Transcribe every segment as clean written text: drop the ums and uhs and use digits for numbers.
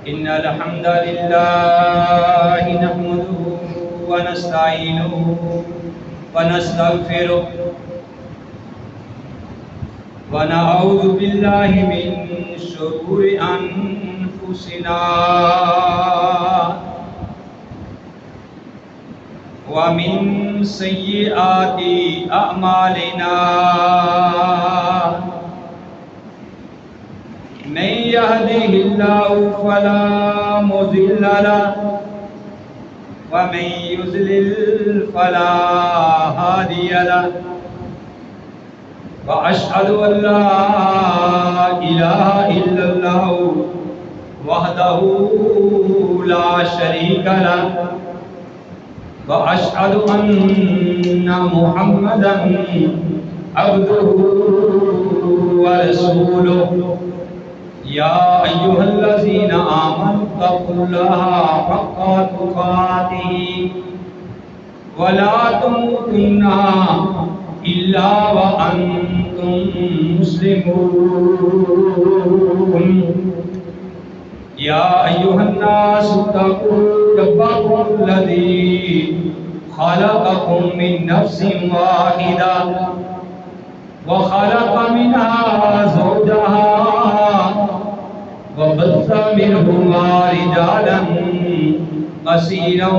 إن الحمد لله نحمده ونستعينه ونستغفره ونعوذ بالله من شرور أنفسنا ومن سيئات أعمالنا من يهده الله فلا مضل له ومن يضلل فلا هادي له وأشهد أن لا إله إلا الله وحده لا شريك له وأشهد أن محمدا عبده ورسوله يا أيها الذين آمنوا اتقوا الله حق تقاته ولا تموتن إلا وأنتم مسلمون يا أيها الناس اتقوا ربكم الذي خلقكم من نفس واحدة وخلق منها زوجها وبث منهما رجالا كثيرا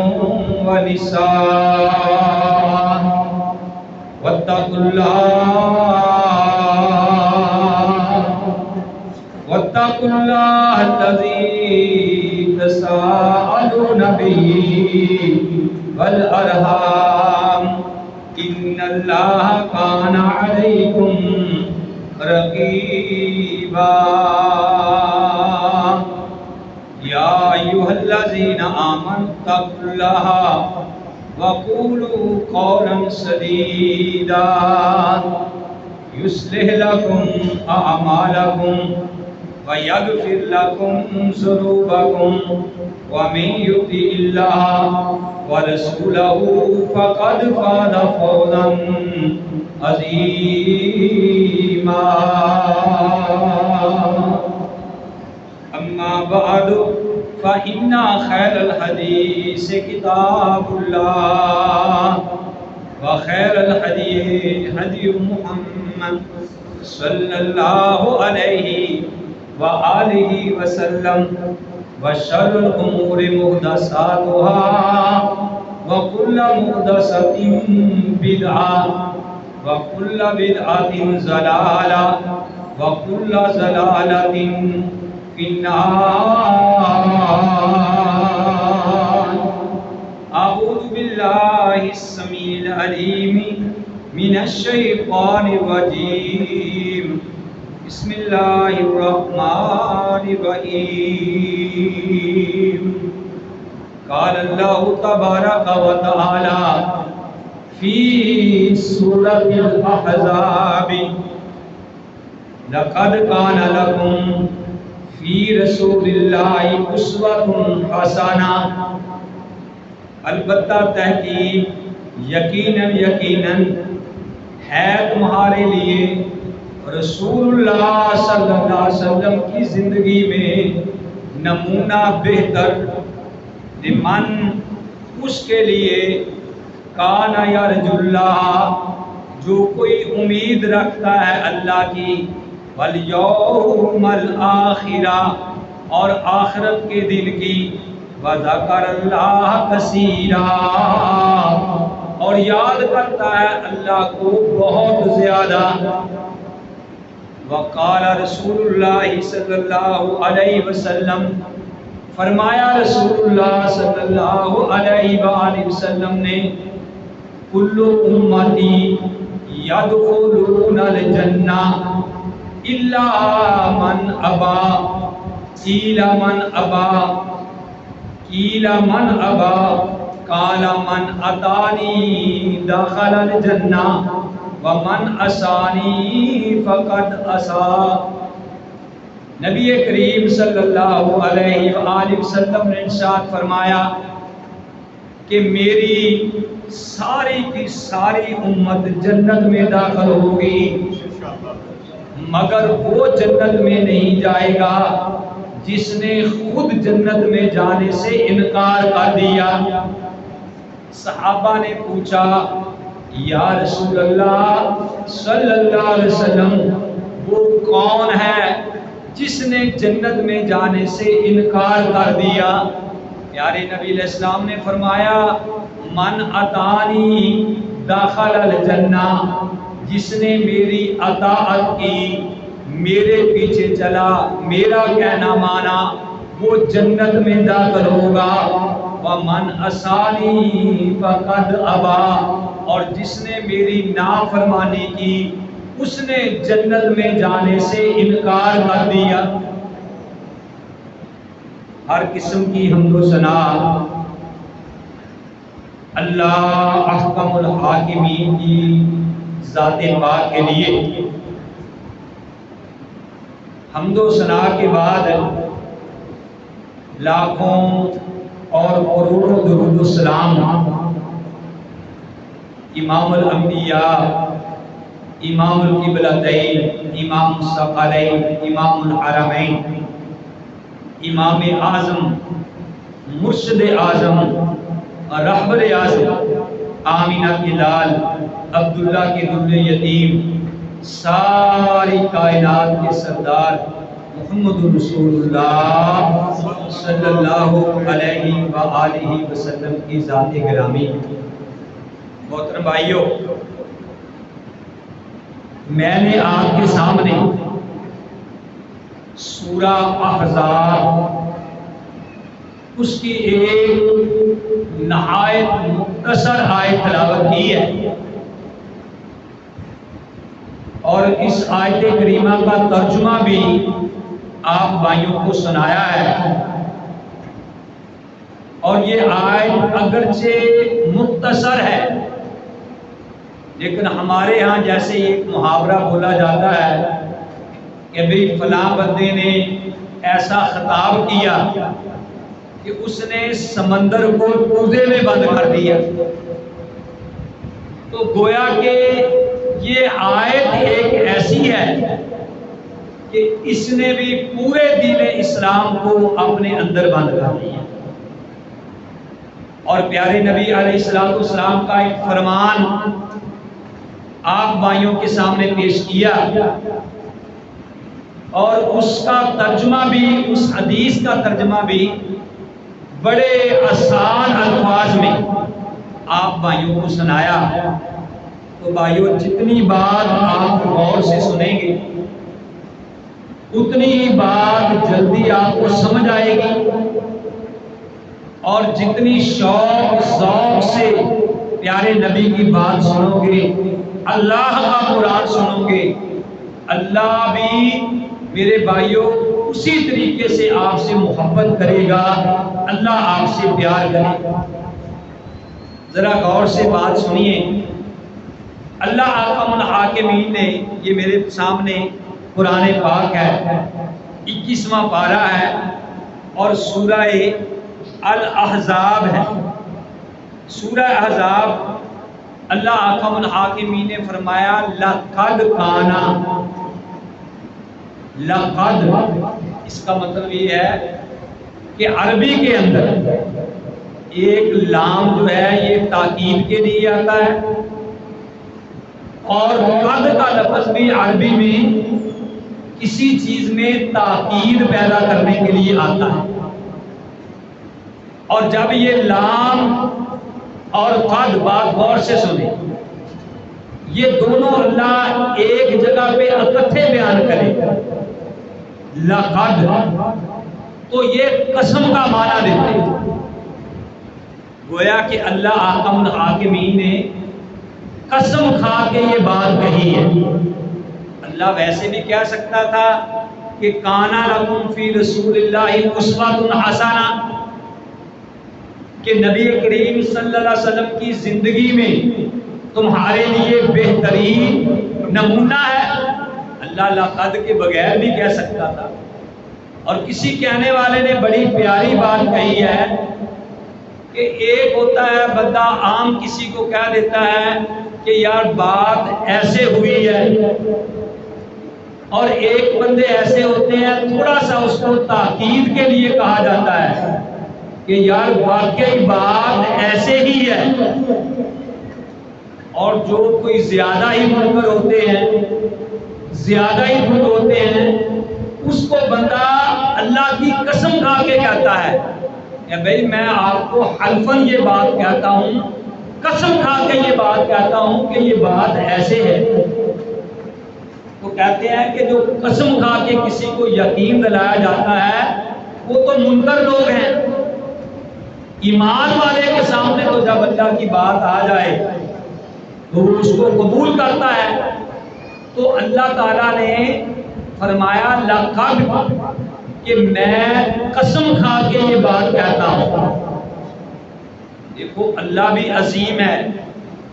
ونساء واتقوا الله الذي تساءلون به والأرحام إن الله كان عليكم رقيبا يا أيها الذين آمنوا اتقوا الله وقولوا قولا سديدا يصلح لكم أعمالكم ويغفر لكم ذنوبكم ومن يطع الله ورسوله فقد فاز فوزا عظيما أما بعد فإن خير الحديث كتاب الله وخير الهدي هدي محمد صلى الله عليه وآله وسلم وشر الأمور محدثاتها وكل محدثة بدعة وكل بدعة ضلالة وكل ضلالة في النار. أعوذ بالله السميع العليم من الشيطان الرجيم. بسم الله الرحمن الرحيم. قال الله تبارك وتعالى في سورة الأحزاب لقد كان لكم في رسول الله أسوة حسنة. البتہ تحقیق یقیناً ہے تمہارے لیے رسول اللہ صلی اللہ علیہ وسلم کی زندگی میں نمونہ بہتر لمن اس کے لیے کان یرجو اللہ جو کوئی امید رکھتا ہے اللہ کی والیوم الآخرہ اور آخرت کے دن کی وذکر اللہ کثیرا اور یاد کرتا ہے اللہ کو بہت زیادہ. وقال رسول اللہ صلی اللہ علیہ وسلم فرمایا رسول اللہ صلی اللہ علیہ وآلہ وسلم نے کل امتی یدخلون الجنہ الا من ابا قیل من ابا قیل من ابا قال من اتانی دخل الجنہ ومن عصانی فقد عصا. نبی کریم صلی اللہ علیہ وآلہ وسلم نے ارشاد فرمایا کہ میری ساری کی ساری امت جنت میں داخل ہوگی مگر وہ جنت میں نہیں جائے گا جس نے خود جنت میں جانے سے انکار کر دیا۔ صحابہ نے پوچھا یا رسول اللہ صلی اللہ علیہ وسلم وہ کون ہے جس نے جنت میں جانے سے انکار کر دیا؟ پیارے نبی علیہ السلام نے فرمایا من اطاعنی دخل الجنہ، جس نے میری اطاعت کی، میرے پیچھے چلا، میرا کہنا مانا، وہ جنت میں داخل ہوگا۔ ومن عصانی فقد ابا، اور جس نے میری نافرمانی کی اس نے جنت میں جانے سے انکار کر دیا۔ ہر قسم کی حمد و ثنا اللہ احکم الحاکمین کی ذات پاک کے لیے۔ حمد و ثنا کے بعد لاکھوں اور کروڑوں درود و سلام امام الانبیاء، امام القبلتین، امام الثقلین، امام الحرمین، امام اعظم، مرشد اعظم، رہبر اعظم، آمینہ کے لال، عبداللہ کے در یتیم، ساری کائنات کے سردار محمد رسول اللہ صلی اللہ علیہ وآلہ وسلم کی ذات گرامی۔ محترم بھائیو، میں نے آپ کے سامنے سورہ احزاب اس کی ایک نہایت مختصر آیت تلاوت کی ہے، اور اس آیت کریمہ کا ترجمہ بھی آپ بھائیوں کو سنایا ہے۔ اور یہ آیت اگرچہ مختصر ہے، لیکن ہمارے ہاں جیسے ایک محاورہ بولا جاتا ہے کہ بھئی فلاں بندے نے ایسا خطاب کیا کہ اس نے سمندر کو کوزے میں بند کر دیا، تو گویا کہ یہ آیت ایک ایسی ہے کہ اس نے بھی پورے دین اسلام کو اپنے اندر بند کر دیا۔ اور پیارے نبی علیہ السلام کا ایک فرمان آپ بھائیوں کے سامنے پیش کیا، اور اس کا ترجمہ بھی، اس حدیث کا ترجمہ بھی بڑے آسان الفاظ میں آپ بھائیوں کو سنایا۔ تو بھائیوں، جتنی بات آپ غور سے سنیں گے اتنی ہی بات جلدی آپ کو سمجھ آئے گی، اور جتنی شوق ذوق سے پیارے نبی کی بات سنو گے، اللہ کا قرآن سنو گے، اللہ بھی میرے بھائیوں اسی طریقے سے آپ سے محبت کرے گا، اللہ آپ سے پیار کرے گا۔ ذرا غور سے بات سنیے۔ اللہ احکم الحاکمین نے، یہ میرے سامنے قرآن پاک ہے، 21واں پارہ ہے، اور سورہ الاحزاب ہے۔ سورہ احزاب اللہ احکم الحاکمین نے فرمایا لقد کانا، لقد اس کا مطلب یہ ہے کہ عربی کے اندر ایک لام جو ہے یہ تاکید کے لیے آتا ہے، اور قد کا لفظ بھی عربی میں کسی چیز میں تاکید پیدا کرنے کے لیے آتا ہے۔ اور جب یہ لام اور قد، بات غور سے سنیں، یہ دونوں اللہ ایک جگہ پہ اکٹھے بیان کرے لقد، تو یہ قسم کا معنی دیتے ہیں۔ گویا کہ اللہ احکم الحاکمین نے قسم کھا کے یہ بات کہی ہے۔ اللہ ویسے بھی کہہ سکتا تھا کہ کانا لکم فی رسول اللہ اسوۃ حسنہ، کہ نبی کریم صلی اللہ علیہ وسلم کی زندگی میں تمہارے لیے بہترین نمونہ ہے۔ اللہ لقد کے بغیر بھی کہہ سکتا تھا۔ اور کسی کہنے والے نے بڑی پیاری بات کہی ہے کہ ایک ہوتا ہے بندہ عام کسی کو کہہ دیتا ہے کہ یار بات ایسے ہوئی ہے، اور ایک بندے ایسے ہوتے ہیں تھوڑا سا اس کو تاکید کے لیے کہا جاتا ہے کہ یار واقعی بات ایسے ہی ہے، اور جو کوئی زیادہ ہی منکر ہوتے ہیں، زیادہ ہی دھند ہوتے ہیں، اس کو بندہ اللہ کی قسم کھا کے کہتا ہے کہ بھئی میں آپ کو حلفاً یہ بات کہتا ہوں، قسم کھا کے یہ بات کہتا ہوں کہ یہ بات ایسے ہے۔ تو کہتے ہیں کہ جو قسم کھا کے کسی کو یقین دلایا جاتا ہے وہ تو منکر لوگ ہیں۔ ایمان والے کے سامنے تو جب اللہ کی بات آ جائے تو وہ اس کو قبول کرتا ہے۔ تو اللہ تعالیٰ نے فرمایا لقد، کہ میں قسم کھا کے یہ بات کہتا ہوں۔ دیکھو اللہ بھی عظیم ہے،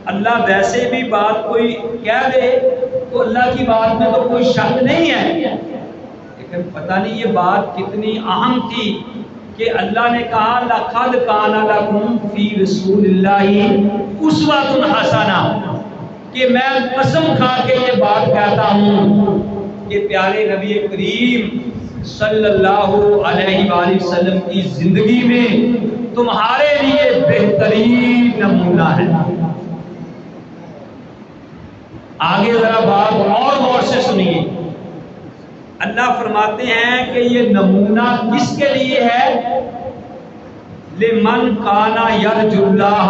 اللہ ویسے بھی بات کوئی کہہ دے تو اللہ کی بات میں تو کوئی شک نہیں ہے، لیکن پتہ نہیں یہ بات کتنی اہم تھی کہ اللہ نے کہا لقد کان لکم فی رسول اللہ اسوۃ حسنہ، کہ میں قسم کھا کے یہ بات کہتا ہوں کہ پیارے نبی کریم صلی اللہ علیہ وآلہ وسلم کی زندگی میں تمہارے لیے بہترین نمونہ ہے۔ آگے ذرا بات اور غور سے سنیے، اللہ فرماتے ہیں کہ یہ نمونہ کس کے لیے ہے؟ لمن کان یرجو اللہ،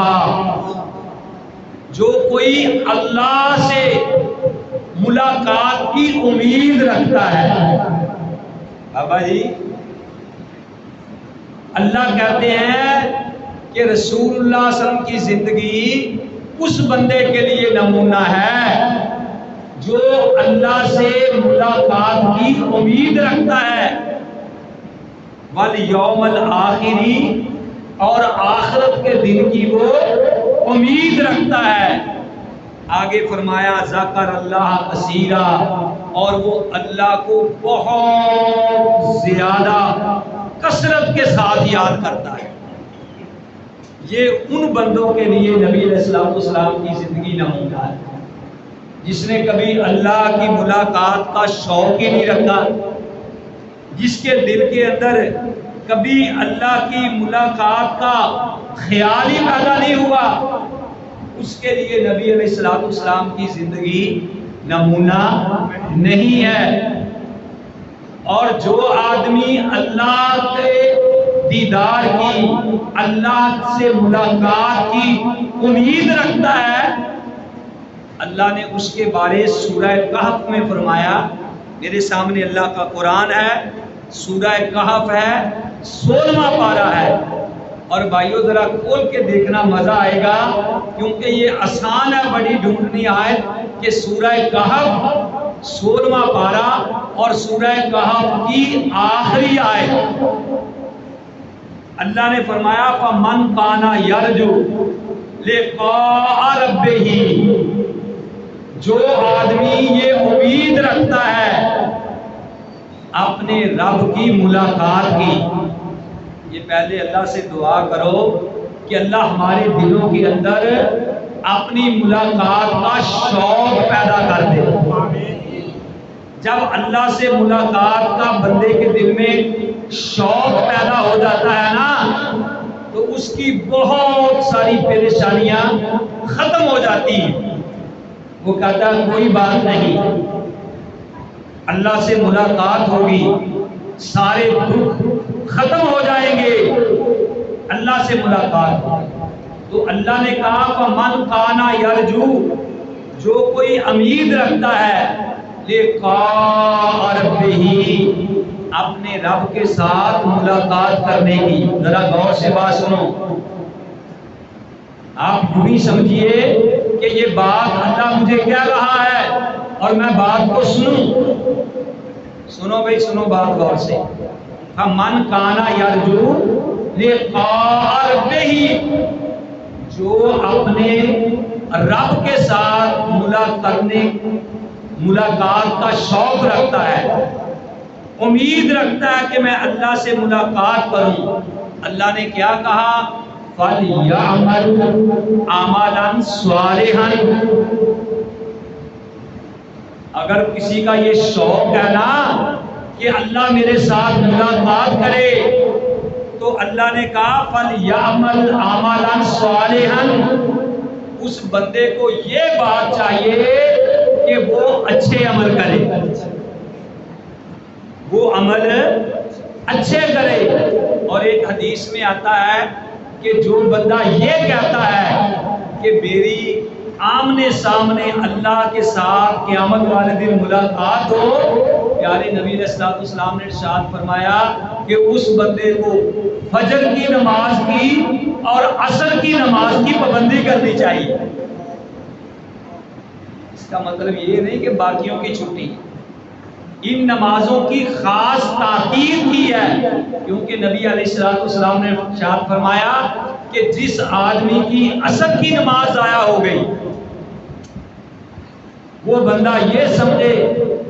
جو کوئی اللہ سے ملاقات کی امید رکھتا ہے۔ بابا جی اللہ کہتے ہیں کہ رسول اللہ صلی اللہ علیہ وسلم کی زندگی اس بندے کے لیے نمونہ ہے جو اللہ سے ملاقات کی امید رکھتا ہے، والیوم الآخری، اور آخرت کے دن کی وہ امید رکھتا ہے۔ آگے فرمایا ذکر اللہ کثیرا، اور وہ اللہ کو بہت زیادہ کثرت کے ساتھ یاد کرتا ہے۔ یہ ان بندوں کے لیے نبی علیہ السلام کی زندگی نمونہ ہے جس نے کبھی اللہ کی ملاقات کا شوق ہی نہیں رکھا، جس کے دل کے اندر کبھی اللہ کی ملاقات کا خیال ہی پیدا نہیں ہوا، اس کے لیے نبی علیہ السلام کی زندگی نمونہ نہیں ہے۔ اور جو آدمی اللہ کے دیدار کی، اللہ سے ملاقات کی امید رکھتا ہے، اللہ نے اس کے بارے سورہ کہف میں فرمایا، میرے سامنے اللہ کا قرآن ہے، سورہ کہف ہے، 16واں پارہ ہے، اور بھائیو ذرا کھول کے دیکھنا مزہ آئے گا کیونکہ یہ آسان ہے بڑی ڈھونڈنی آیت کہ سورہ کہف 16واں پارہ اور سورہ کہف کی آخری آیت۔ اللہ نے فرمایا فَمَنْ كَانَ يَرْجُو لِقَاءَ رَبِّهِ، جو آدمی یہ امید رکھتا ہے اپنے رب کی ملاقات کی، یہ پہلے اللہ سے دعا کرو کہ اللہ ہمارے دلوں کے اندر اپنی ملاقات کا شوق پیدا کر دے۔ جب اللہ سے ملاقات کا بندے کے دل میں شوق پیدا ہو جاتا ہے نا تو اس کی بہت ساری پریشانیاں ختم ہو جاتی ہیں۔ وہ کہتا ہے کوئی بات نہیں، اللہ سے ملاقات ہوگی، سارے دکھ ختم ہو جائیں گے، اللہ سے ملاقات ہوگی۔ تو اللہ نے کہا فَمَنْ كَانَ يَرْجُو، جو کوئی امید رکھتا ہے لِقَاءَ رَبِّهِ، اپنے رب کے ساتھ ملاقات کرنے کی۔ ذرا غور سے بات سنو، آپ یوں ہی سمجھیے کہ یہ بات اللہ مجھے کہہ رہا ہے اور میں بات کو سنوں۔ سنو بھائی سنو بات غور سے، فَمَنْ كَانَ يَرْجُو لِقَاءَ رَبِّهِ، جو اپنے رب کے ساتھ ملاقات کا شوق رکھتا ہے، امید رکھتا ہے کہ میں اللہ سے ملاقات کروں، اللہ نے کیا کہا فَلْيَعْمَلْ عَمَلًا صَالِحًا، اگر کسی کا یہ شوق ہے نا کہ اللہ میرے ساتھ ملاقات کرے تو اللہ نے کہا فَلْيَعْمَلْ عَمَلًا صَالِحًا، اس بندے کو یہ بات چاہیے کہ وہ اچھے عمل کرے، وہ عمل اچھے کرے۔ اور ایک حدیث میں آتا ہے کہ جو بندہ یہ کہتا ہے کہ میری آمنے سامنے اللہ کے ساتھ قیامت والے دن ملاقات ہو، پیارے نبی علیہ الصلوۃ والسلام نے ارشاد فرمایا کہ اس بندے کو فجر کی نماز کی اور عصر کی نماز کی پابندی کرنی چاہیے۔ اس کا مطلب یہ نہیں کہ باقیوں کی چھٹی، ان نمازوں کی خاص تاکید کی ہے، کیونکہ نبی علیہ الصلوۃ والسلام نے ارشاد فرمایا کہ جس آدمی کی عصر کی نماز ضائع ہو گئی، وہ بندہ یہ سمجھے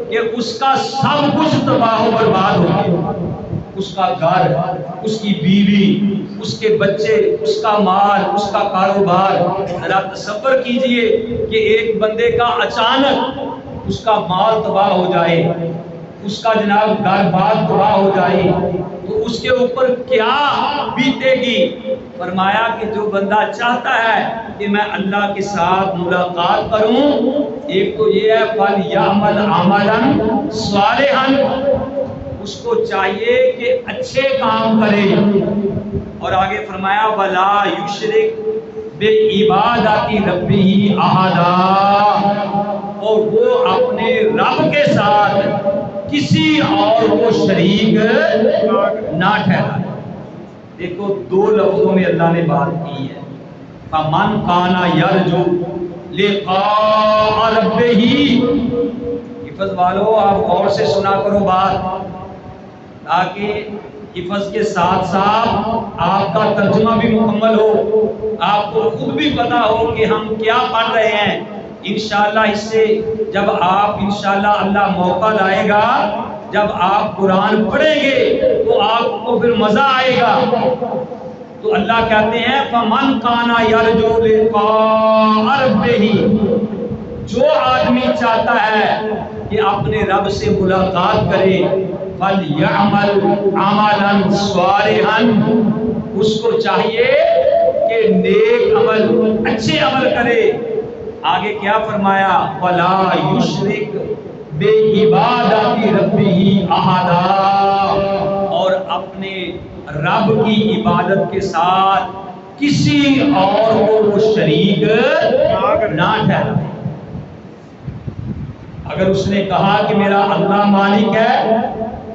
کہ اس کا سب کچھ تباہ و برباد ہو گیا، اس کا گھر، اس کی بیوی، اس کے بچے، اس کا مال، اس کا کاروبار۔ ذرا تصور کیجئے کہ ایک بندے کا اچانک اس کا مال تباہ ہو جائے، اس کا جناب گھر بار تباہ ہو جائے تو اس کے اوپر کیا بیتے گی؟ فرمایا کہ جو بندہ چاہتا ہے کہ میں اللہ کے ساتھ ملاقات کروں، ایک تو یہ ہے فَلْيَعْمَلْ عَمَلًا صَالِحًا، اس کو چاہیے کہ اچھے کام کرے، اور آگے فرمایا وَلَا يُشْرِكْ بِعِبَادَةِ رَبِّهِ أَحَدًا، اور وہ اپنے رب کے ساتھ کسی اور کو شریک نہ ٹھہرائے۔ دیکھو دو لفظوں میں اللہ نے بات کی ہے، فَمَنْ كَانَ يَرْجُو لِقَاءَ رَبِّهِ۔ حفظ والو آپ غور سے سنا کرو بات، تاکہ حفظ کے ساتھ ساتھ آپ کا ترجمہ بھی مکمل ہو، آپ کو خود بھی پتا ہو کہ ہم کیا پڑھ رہے ہیں۔ انشاءاللہ اس سے جب آپ انشاءاللہ اللہ موقع لائے گا، جب آپ قرآن پڑھیں گے تو آپ کو پھر مزہ آئے گا۔ تو اللہ کہتے ہیں فَمَنْ كَانَ يَرْجُو لِقَاءَ رَبِّهِ، جو آدمی چاہتا ہے کہ اپنے رب سے ملاقات کرے، فَلْيَعْمَلْ عَمَلًا صَالِحًا، اس کو چاہیے کہ نیک عمل، اچھے عمل کرے۔ آگے کیا فرمایا وَلَا يُشْرِكْ بِعِبَادَةِ رَبِّهِ أَحَدًا، اور اپنے رب کی عبادت کے ساتھ کسی اور کو وہ شریک نہ ٹھہرائے۔ اگر اس نے کہا کہ میرا اللہ مالک ہے،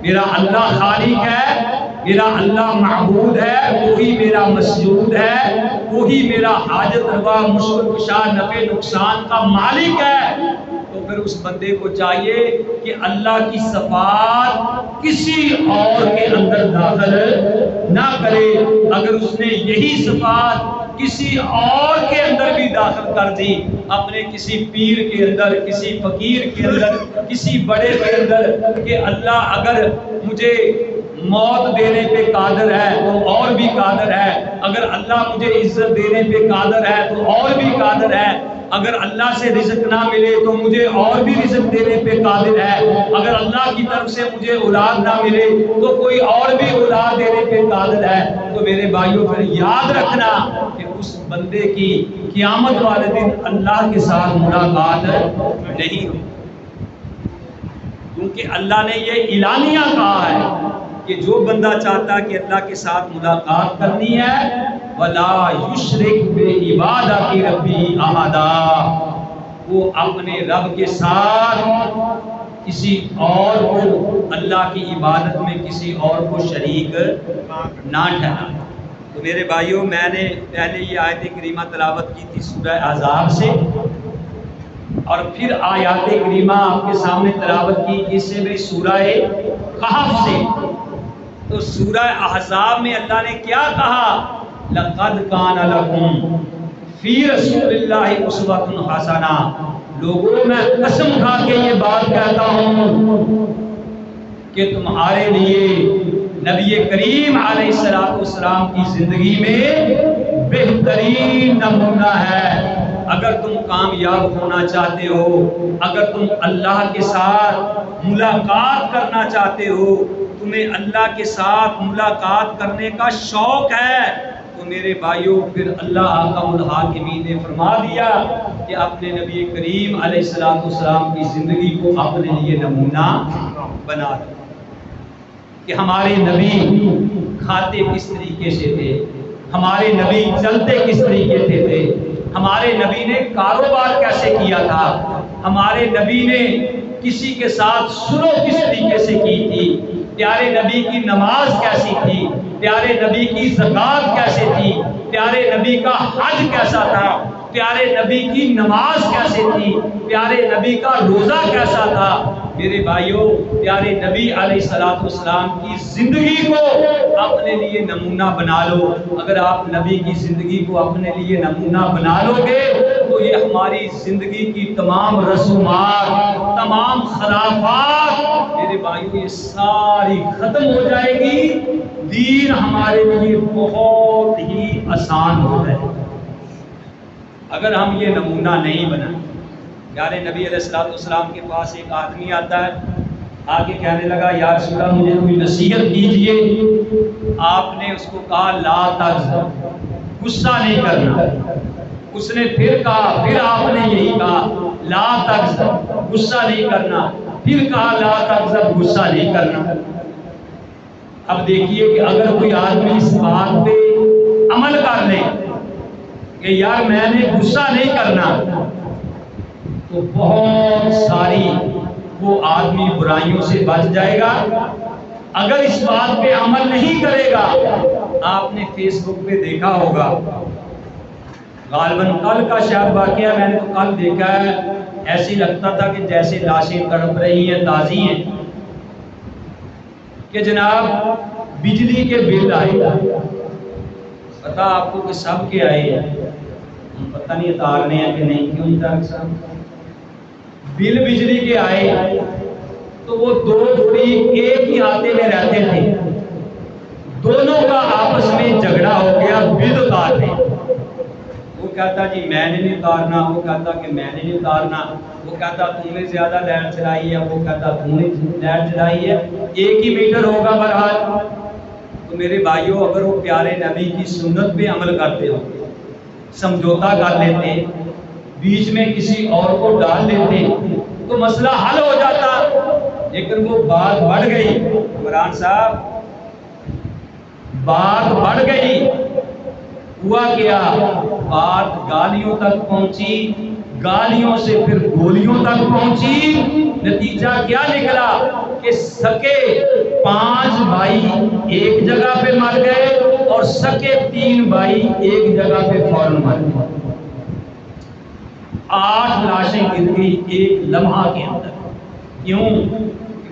میرا اللہ خالق ہے، میرا اللہ معبود ہے، وہی میرا مسجود ہے، وہی میرا حاجت روا مشکل کشا نفع نقصان کا مالک ہے، تو پھر اس بندے کو چاہیے کہ اللہ کی صفات کسی اور کے اندر داخل نہ کرے۔ اگر اس نے یہی صفات کسی اور کے اندر بھی داخل کر دی، اپنے کسی پیر کے اندر، کسی فقیر کے اندر، کسی بڑے کے اندر، کہ اللہ اگر مجھے موت دینے پہ قادر ہے تو اور بھی قادر ہے، اگر اللہ مجھے عزت دینے پہ قادر ہے تو اور بھی قادر ہے، اگر اللہ سے رزق نہ ملے تو مجھے اور بھی رزق دینے پہ قادر ہے، اگر اللہ کی طرف سے مجھے اولاد نہ ملے تو کوئی اور بھی اولاد دینے پہ قادر ہے۔ تو میرے بھائیوں پھر یاد رکھنا کہ اس بندے کی قیامت والے دن اللہ کے ساتھ ملاقات نہیں ہوگی، کیونکہ اللہ نے یہ اعلانیہ کہا ہے کہ جو بندہ چاہتا کہ اللہ کے ساتھ ملاقات کرنی ہے وَلَا يُشْرِكْ بِعِبَادَةِ رَبِّهِ أَحَدًا، وہ اپنے رب کے ساتھ کسی اور کو، اللہ کی عبادت میں کسی اور کو شریک نہ ٹھہرائے۔ تو میرے بھائیوں، میں نے پہلے یہ آیت کریمہ تلاوت کی تھی سورہ احزاب سے، اور پھر آیات کریمہ آپ کے سامنے تلاوت کی کس سے؟ سورہ کہف سے۔ تو سورہ احزاب میں اللہ نے کیا کہا؟ لَقَدْ كَانَ لَكُمْ فِي رَسُولِ اللَّهِ أُسْوَةٌ حَسَنَةٌ، لوگوں میں قسم کھا کے یہ بات کہتا ہوں کہ تمہارے لیے نبی کریم علیہ السلام کی زندگی میں بہترین نمونہ ہے اگر تم کامیاب ہونا چاہتے ہو، اگر تم اللہ کے ساتھ ملاقات کرنا چاہتے ہو، تمہیں اللہ کے ساتھ ملاقات کرنے کا شوق ہے، تو میرے بھائیوں پھر اللہ احکم الحاکمین نے فرما دیا کہ اپنے نبی کریم علیہ السلام کی زندگی کو اپنے لیے نمونہ بنا دو کہ ہمارے نبی کھاتے کس طریقے سے تھے، ہمارے نبی چلتے کس طریقے سے تھے، ہمارے نبی نے کاروبار کیسے کیا تھا، ہمارے نبی نے کسی کے ساتھ سلو کس طریقے سے کی تھی، پیارے نبی کی نماز کیسی تھی، پیارے نبی کی زکات کیسے تھی، پیارے نبی کا حج کیسا تھا، پیارے نبی کی نماز کیسے تھی، پیارے نبی کا روزہ کیسا تھا۔ میرے بھائیوں پیارے نبی علیہ السلام کی زندگی کو اپنے لیے نمونہ بنا لو۔ اگر آپ نبی کی زندگی کو اپنے لیے نمونہ بنا لو گے تو یہ ہماری زندگی کی تمام رسومات، تمام خلافات میرے بھائیوں یہ ساری ختم ہو جائے گی، دین ہمارے لیے بہت ہی آسان ہو جائے گا اگر ہم یہ نمونہ نہیں بنائیں۔ پیارے نبی علیہ السلام کے پاس ایک آدمی آتا ہے، آگے کہنے لگا یا رسول اللہ مجھے کوئی نصیحت کیجئے۔ آپ نے اس کو کہا لا تغضب، غصہ نہیں کرنا۔ اس نے پھر کہا، پھر آپ نے یہی کہا لا تغضب، غصہ نہیں کرنا، پھر کہا لا تغضب، غصہ نہیں کرنا۔ اب دیکھیے کہ اگر کوئی آدمی اس بات پہ عمل کر لے کہ یار میں نے غصہ نہیں کرنا، تو بہت ساری وہ آدمی برائیوں سے بچ جائے گا۔ اگر اس بات پہ عمل نہیں کرے گا، آپ نے فیس بک پہ دیکھا ہوگا، غالباً کل کا شاید واقعہ میں نے تو کل دیکھا ہے، ایسے لگتا تھا کہ جیسے لاشیں تڑپ رہی ہیں، تازی ہیں، کہ جناب بجلی کے بل آئے، پتہ آپ کو کہ سب کے آئے ہیں، پتہ نہیں اتارنے ہیں کہ نہیں، کیوں اتار صاحب بل بجلی کے آئے تو وہ دو جوڑی ایک ہی آتے میں رہتے تھے، دونوں کا آپس میں جھگڑا ہو گیا بل اتارنے۔ وہ کہتا جی میں نے نہیں اتارنا، وہ کہتا کہ میں نے نہیں اتارنا، وہ کہتا تم نے زیادہ لائٹ چلائی ہے، وہ کہتا تم نے لائٹ چلائی ہے، ایک ہی میٹر ہوگا بہرحال۔ تو میرے بھائیوں اگر وہ پیارے نبی کی سنت پہ عمل کرتے ہو، سمجھوتا کر لیتے، بیچ میں کسی اور کو ڈال لیتے تو مسئلہ حل ہو جاتا، لیکن وہ بات بڑھ گئی عمران صاحب، بات بڑھ گئی، ہوا کیا، بات گالیوں تک پہنچی، گالیوں سے پھر گولیوں تک پہنچی، نتیجہ کیا نکلا کہ سکے 5 بھائی ایک جگہ پہ مر گئے اور سکے 3 بھائی ایک جگہ پہ فوراً مر گئے۔ 8 لاشیں گر گئی ایک لمحہ کے اندر۔ کیوں؟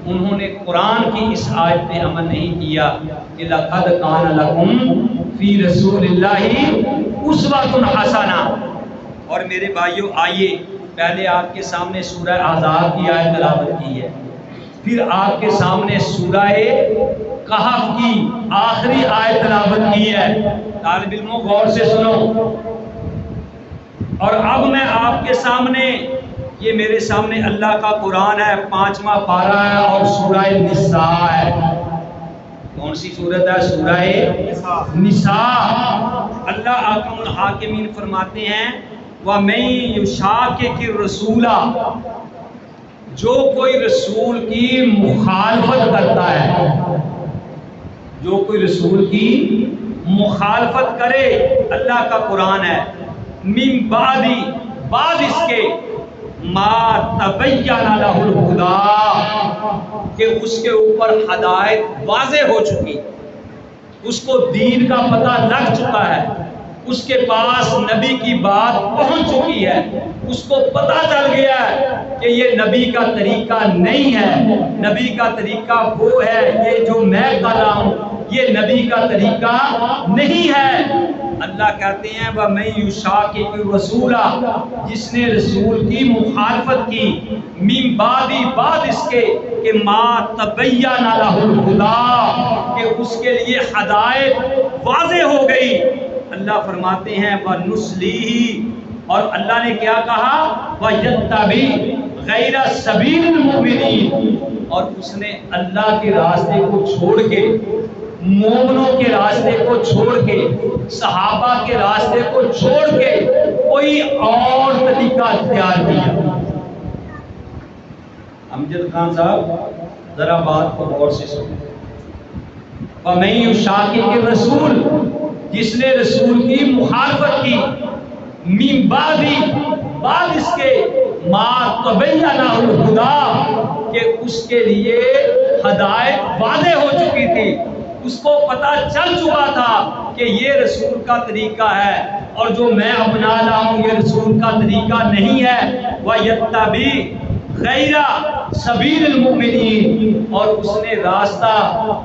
انہوں نے قرآن کی اس آیت پہ عمل نہیں کیا کہ لَقَدْ كَانَ لَكُمْ فِي رَسُولِ اللَّهِ أُسْوَةٌ حَسَنَةٌ۔ اور میرے بھائیوں آئیے پہلے آپ کے سامنے سورہ احزاب کی آیت تلاوت کی ہے، پھر آپ کے سامنے سورہ کہف کی آخری آیت تلاوت کی ہے۔ طالب علموں غور سے سنو، اور اب میں آپ کے سامنے، یہ میرے سامنے اللہ کا قرآن ہے، 5واں پارہ ہے اور سورہ نساء ہے۔ کون سی سورت ہے؟ سورہ نساء۔ اللہ احکم الحاکمین فرماتے ہیں وَمَن يُشَاقِقِ الرَّسُولَ، جو کوئی رسول کی مخالفت کرتا ہے، جو کوئی رسول کی مخالفت کرے، اللہ کا قرآن ہے، من بعد اس کے ما تبین لہ الہدی، کہ اس کے اوپر ہدایت واضح ہو چکی، اس کو دین کا پتہ لگ چکا ہے، اس کے پاس نبی کی بات پہنچ چکی ہے، اس کو پتہ چل گیا ہے کہ یہ نبی کا طریقہ نہیں ہے، نبی کا طریقہ وہ ہے یہ جو میں کر رہا ہوں، یہ نبی کا طریقہ نہیں ہے۔ اللہ کہتے ہیں وَمَن يُشَاقِقِ الرَّسُولَ، جس نے رسول کی مخالفت کی، من بعد اس کے کہ ما تبین لہ الہدی، کہ اس کے لیے ہدایت واضح ہو گئی۔ اللہ فرماتے ہیں وَنُسْلِیہ، اور اللہ نے کیا کہا وَيَتَّبِعْ غَيْرَ سَبِيلِ الْمُؤْمِنِينَ، اور اس نے اللہ کے راستے کو چھوڑ کے، مومنوں کے راستے کو چھوڑ کے، صحابہ کے راستے کو چھوڑ کے کوئی اور طریقہ اختیار کیا۔ امجد خان صاحب ذرا بات کو غور سے سنیں۔ وَمَن يُشَاقِقِ الرَّسُولَ، جس نے رسول کی مخالفت کی، من بعد اس کے ما تبین لہ الہدی، کہ اس کے لیے ہدایت واضح ہو چکی تھی، اس کو پتہ چل چکا تھا کہ یہ رسول کا طریقہ ہے اور جو میں اپنا رہا ہوں یہ رسول کا طریقہ نہیں ہے۔ وَيَتَّبِعْ غیر سبیل المؤمنین، اور اس نے راستہ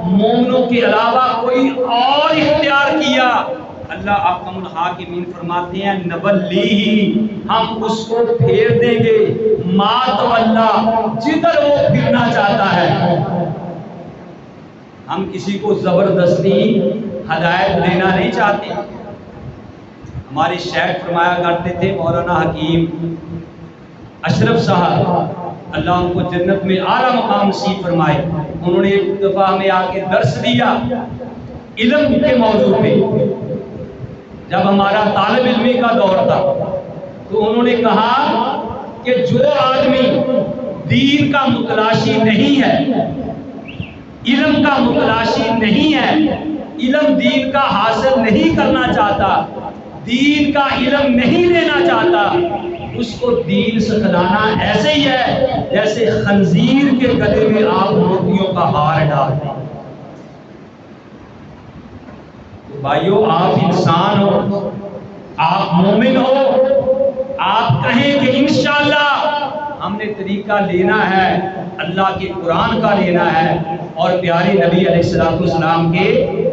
مومنوں کے علاوہ کوئی اور اختیار کیا، اللہ احکم الحاکمین فرماتے ہیں نولیہ، ہم اس کو پھیر دیں گے، ما تولا، جدھر وہ پھرنا چاہتا ہے۔ ہم کسی کو زبردستی ہدایت دینا نہیں چاہتے۔ ہماری شیخ فرمایا کرتے تھے مولانا حکیم اشرف صاحب، اللہ ان کو جنت میں اعلیٰ مقام نصیب فرمائے، انہوں نے ایک دفعہ ہمیں آ کے درس دیا علم کے موضوع پہ، جب ہمارا طالب علمی کا دور تھا، تو انہوں نے کہا کہ جو آدمی دین کا متلاشی نہیں ہے، علم کا متلاشی نہیں ہے، علم دین کا حاصل نہیں کرنا چاہتا، دین کا علم نہیں لینا چاہتا، اس کو دین سکھلانا ایسے ہی ہے جیسے خنزیر کے گلے میں آپ موتیوں کا ہار ڈال دیں۔ بھائیو، آپ انسان ہو، آپ مومن ہو، آپ کہیں کہ انشاءاللہ ہم نے طریقہ لینا ہے، اللہ کے قرآن کا لینا ہے اور پیارے نبی علیہ السلام کے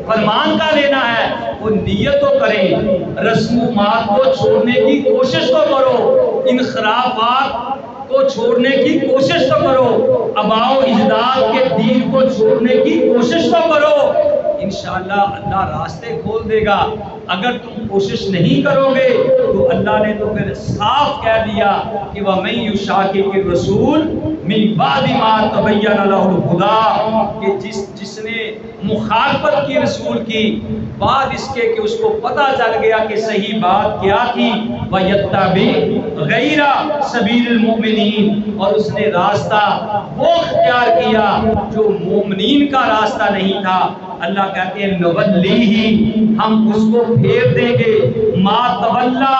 فرمان کا لینا ہے، وہ نیت تو کریں، رسومات کو چھوڑنے کی کوشش تو کرو، انخرافات کو چھوڑنے کی کوشش تو کرو، آباء و اجداد کے دین کو چھوڑنے کی کوشش تو کرو، انشاءاللہ اللہ راستے کھول دے گا۔ اگر تم کوشش نہیں کرو گے تو اللہ نے تو پھر صاف کہہ دیا کہ وَمَن يُشَاقِقِ الرَّسُولَ مِن بَعْدِ مَا تَبَيَّنَ لَهُ الْهُدَىٰ، کہ جس نے مخالفت کی رسول کی بعد اس کے کہ اس کو پتہ چل گیا کہ صحیح بات کیا تھی، وَيَتَّبِعْ غَيْرَ سَبِيلِ الْمُؤْمِنِينَ، اور اس نے راستہ وہ اختیار کیا جو مومنین کا راستہ نہیں تھا، اللہ کہتے ہیں نولیہ، ہم اس کو پھیر دیں گے، ما تولا،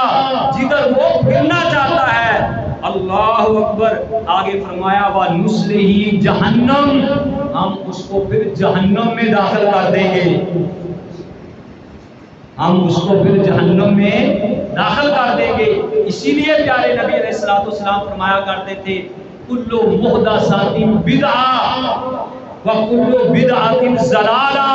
جدھر وہ پھرنا چاہتا ہے۔ اللہ اکبر، آگے فرمایا وَنُصْلِهِ جہنم، ہم اس کو پھر جہنم میں داخل کر دیں گے، ہم اس کو پھر جہنم میں داخل کر دیں گے۔ اسی لیے پیارے نبی علیہ السلام فرمایا کرتے تھے کُلُّ مُحْدَثَةٍ بِدْعَةٍ وَكُلُّ بِدْعَةٍ ضَلَالَةٍ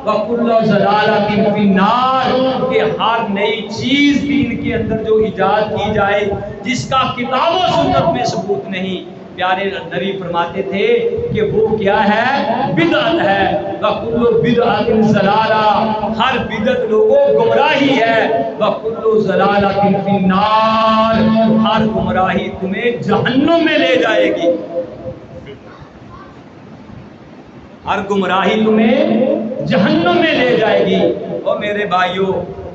وَكُلُّ ضَلَالَةٍ فِي النَّارِ، کہ ہر نئی چیز دین کے اندر جو ایجاد کی جائے جس کا کتاب و سنت میں ثبوت نہیں، پیارے نبی فرماتے تھے کہ وہ کیا ہے؟ بدعت ہے۔ وَكُلُّ بِدْعَةٍ ضَلَالَةٍ، ہر بدعت لوگوں گمراہی ہے۔ وَكُلُّ ضَلَالَةٍ فِي النَّارِ، ہر گمراہی تمہیں جہنم میں لے جائے گی، ہر گمراہی تمہیں جہنم میں لے جائے گی۔ اور میرے بھائیوں،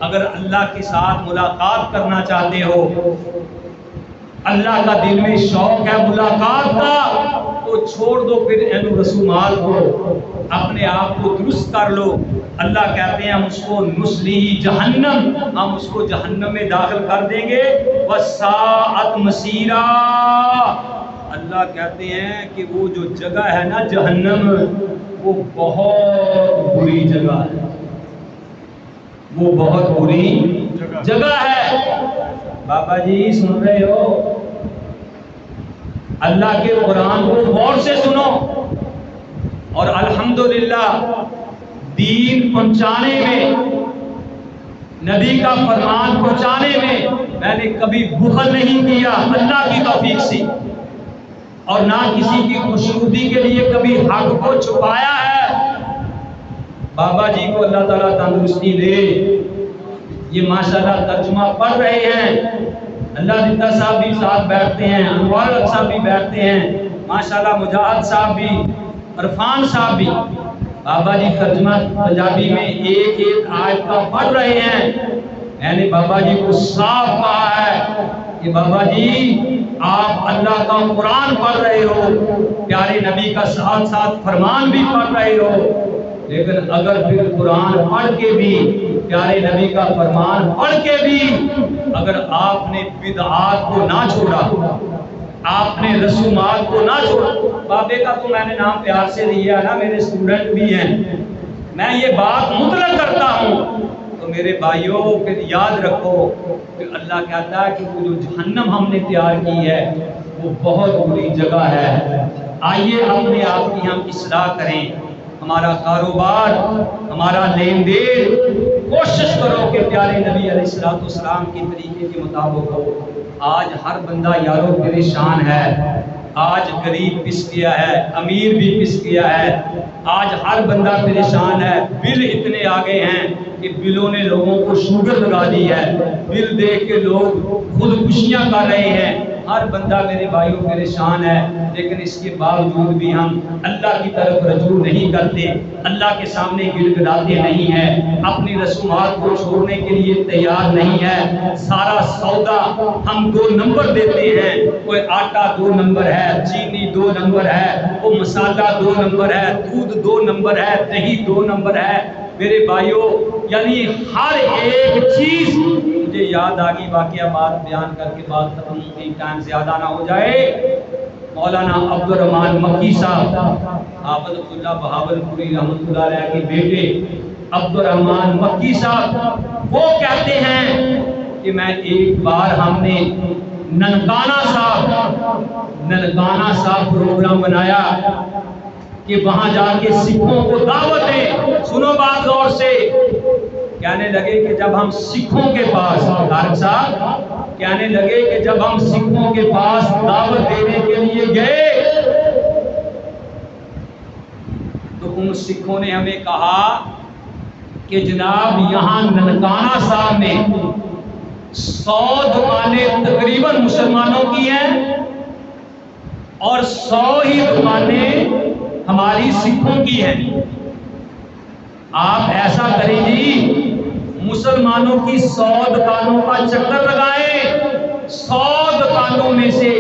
اگر اللہ کے ساتھ ملاقات کرنا چاہتے ہو، اللہ کا دل میں شوق ہے ملاقات کا، تو چھوڑ دو پھر ان رسومات کو، اپنے آپ کو درست کر لو۔ اللہ کہتے ہیں ہم اس کو نصلیہ جہنم، ہم اس کو جہنم میں داخل کر دیں گے، وساعت مصیرا، اللہ کہتے ہیں کہ وہ جو جگہ ہے نا جہنم، وہ بہت بری جگہ ہے، وہ بہت بری جگہ ہے۔ بابا جی سن رہے ہو؟ اللہ کے قرآن کو غور سے سنو، اور الحمدللہ دین پہنچانے میں، نبی کا فرمان پہنچانے میں نے کبھی بخل نہیں کیا اللہ کی توفیق سے، اور نہ کسی کی خوشنودی کے لیے کبھی حق کو چھپایا ہے۔ بابا جی کو اللہ تعالیٰ تندرستی دے، یہ ماشاءاللہ ترجمہ پڑھ رہے ہیں، اللہ دیتا صاحب بھی ساتھ بیٹھتے ہیں، انوار الحق صاحب بھی بیٹھتے ہیں، ماشاءاللہ مجاہد صاحب بھی، عرفان صاحب بھی۔ بابا جی ترجمہ پنجابی میں ایک ایک آیت کا پڑھ رہے ہیں۔ میں نے بابا جی کو صاف کہا ہے کہ بابا جی آپ اللہ کا قرآن پڑھ رہے ہو، پیارے نبی کا ساتھ ساتھ فرمان بھی پڑھ رہے ہو، لیکن اگر پھر قرآن پڑھ کے بھی، پیارے نبی کا فرمان پڑھ کے بھی اگر آپ نے بدعات کو نہ چھوڑا، آپ نے رسومات کو نہ چھوڑا، بابے کا تو میں نے نام پیار سے لیا نا، میرے اسٹوڈنٹ بھی ہیں، میں یہ بات مطلق کرتا ہوں، تو میرے بھائیوں پھر یاد رکھو کہ اللہ کہتا ہے کہ وہ جو جہنم ہم نے تیار کی ہے وہ بہت بری جگہ ہے۔ آئیے اپنے آپ کی ہم اصلاح کریں، ہمارا کاروبار، ہمارا لین دین، کوشش کرو کہ پیارے نبی علیہ السلام کے طریقے کے مطابق ہو۔ آج ہر بندہ یارو پریشان ہے، آج غریب پس گیا ہے، امیر بھی پس گیا ہے، آج ہر بندہ پریشان ہے، بل اتنے آگے ہیں کہ بلوں نے لوگوں کو شوگر لگا دی ہے، بل دیکھ کے لوگ خودکشیاں کر رہے ہیں، ہر بندہ میرے بھائیوں پریشان ہے، لیکن اس کے باوجود بھی ہم اللہ کی طرف رجوع نہیں کرتے، اللہ کے سامنے گڑ گڑاتے نہیں ہیں، اپنی رسومات کو چھوڑنے کے لیے تیار نہیں ہے۔ سارا سودا ہم 2 نمبر دیتے ہیں، کوئی آٹا 2 نمبر ہے، چینی 2 نمبر ہے، وہ مسالہ 2 نمبر ہے، دودھ 2 نمبر ہے، دہی 2 نمبر ہے۔ میرے بھائیوں یعنی ہر ایک چیز، مجھے یاد آگی واقعہ بات بیان کر کے بات ختم ہوتی، ٹائم زیادہ نہ ہو جائے۔ مولانا عبد الرحمن مکی صاحب، حافظ اللہ بہاول پوری رحمۃ اللہ علیہ کے بیٹے عبد الرحمن مکی صاحب، وہ کہتے ہیں کہ میں ایک بار ہم نے ننکانہ صاحب پروگرام بنایا کہ وہاں جا کے سکھوں کو دعوت دیں۔ سنو بات غور سے، کہنے لگے کہ جب ہم سکھوں کے پاس، طارق صاحب کہنے لگے کہ جب ہم سکھوں کے پاس دعوت دینے کے لیے گئے تو ان سکھوں نے ہمیں کہا کہ جناب یہاں ننکانہ صاحب میں 100 دکانیں تقریباً مسلمانوں کی ہیں اور 100 ہی دکانیں ہماری سکھوں کی ہیں۔ آپ ایسا کریں جی، مسلمانوں کی 100 دکانوں کا چکر لگائیں، 100 دکانوں میں سے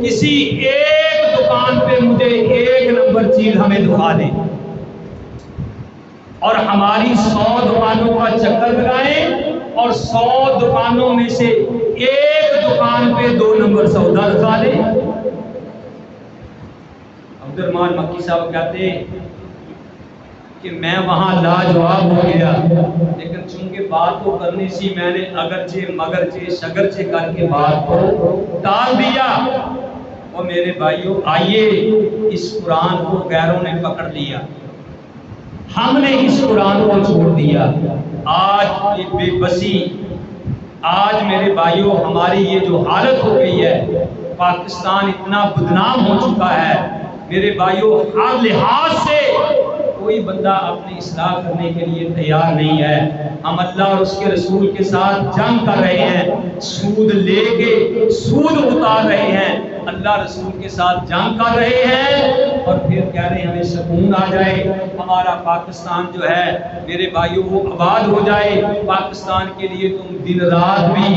کسی ایک دکان پہ مجھے 1 نمبر چیز ہمیں دکھا دیں، اور ہماری 100 دکانوں کا چکر لگائیں اور 100 دکانوں میں سے ایک دکان پہ 2 نمبر سودا دکھا دیں۔ عبد الرحمن مکی صاحب کہتے کہ میں وہاں لاجواب ہو گیا، لیکن چونکہ بات کو کرنی سی، میں نے اگرچہ مگرچہ شگرچہ کر کے بات کو ٹال دیا۔ اور میرے بھائیوں آئیے، اس قرآن کو غیروں نے پکڑ لیا، ہم نے اس قرآن کو چھوڑ دیا۔ آج یہ بے بسی، آج میرے بھائیوں ہماری یہ جو حالت ہو گئی ہے، پاکستان اتنا بدنام ہو چکا ہے میرے بھائیوں، ہر لحاظ سے کوئی بندہ اپنی اصلاح کرنے کے لیے تیار نہیں ہے۔ ہم اللہ اور اس کے رسول کے ساتھ جنگ کر رہے ہیں، سود لے کے سود اتار رہے ہیں، اللہ رسول کے ساتھ جنگ کر رہے ہیں، اور پھر کہہ رہے ہیں ہمیں سکون آ جائے، ہمارا پاکستان جو ہے میرے بھائیوں وہ آباد ہو جائے، پاکستان کے لیے تم دن رات بھی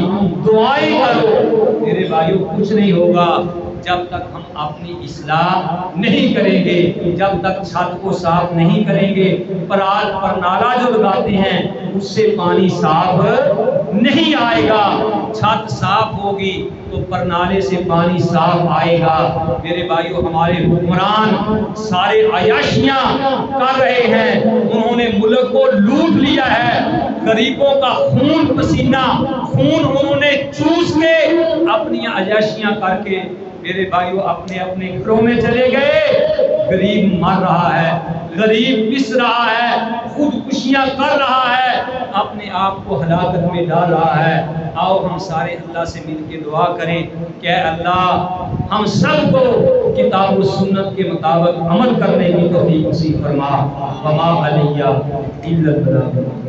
دعائیں کرو۔ میرے بھائیوں کچھ نہیں ہوگا جب تک ہم اپنی اصلاح نہیں کریں گے، جب تک چھت کو صاف نہیں کریں گے۔ پرنالہ جو لگاتے ہیں اس سے پانی صاف نہیں آئے گا، چھت صاف ہوگی تو پرنالے سے پانی صاف آئے گا۔ میرے بھائیوں ہمارے حکمران سارے عیاشیاں کر رہے ہیں، انہوں نے ملک کو لوٹ لیا ہے، غریبوں کا خون پسینہ خون انہوں نے چوس کے اپنی عیاشیاں کر کے میرے بھائیوں اپنے اپنے گھروں میں چلے گئے۔ غریب مر رہا ہے، غریب پس رہا ہے، خودکشیاں کر رہا ہے، اپنے آپ کو ہلاکت میں ڈال رہا ہے۔ آؤ ہم سارے اللہ سے مل کے دعا کریں کہ اے اللہ ہم سب کو کتاب و سنت کے مطابق عمل کرنے کی توفیق نصیب فرما۔ وما علیہ الا البلاغ۔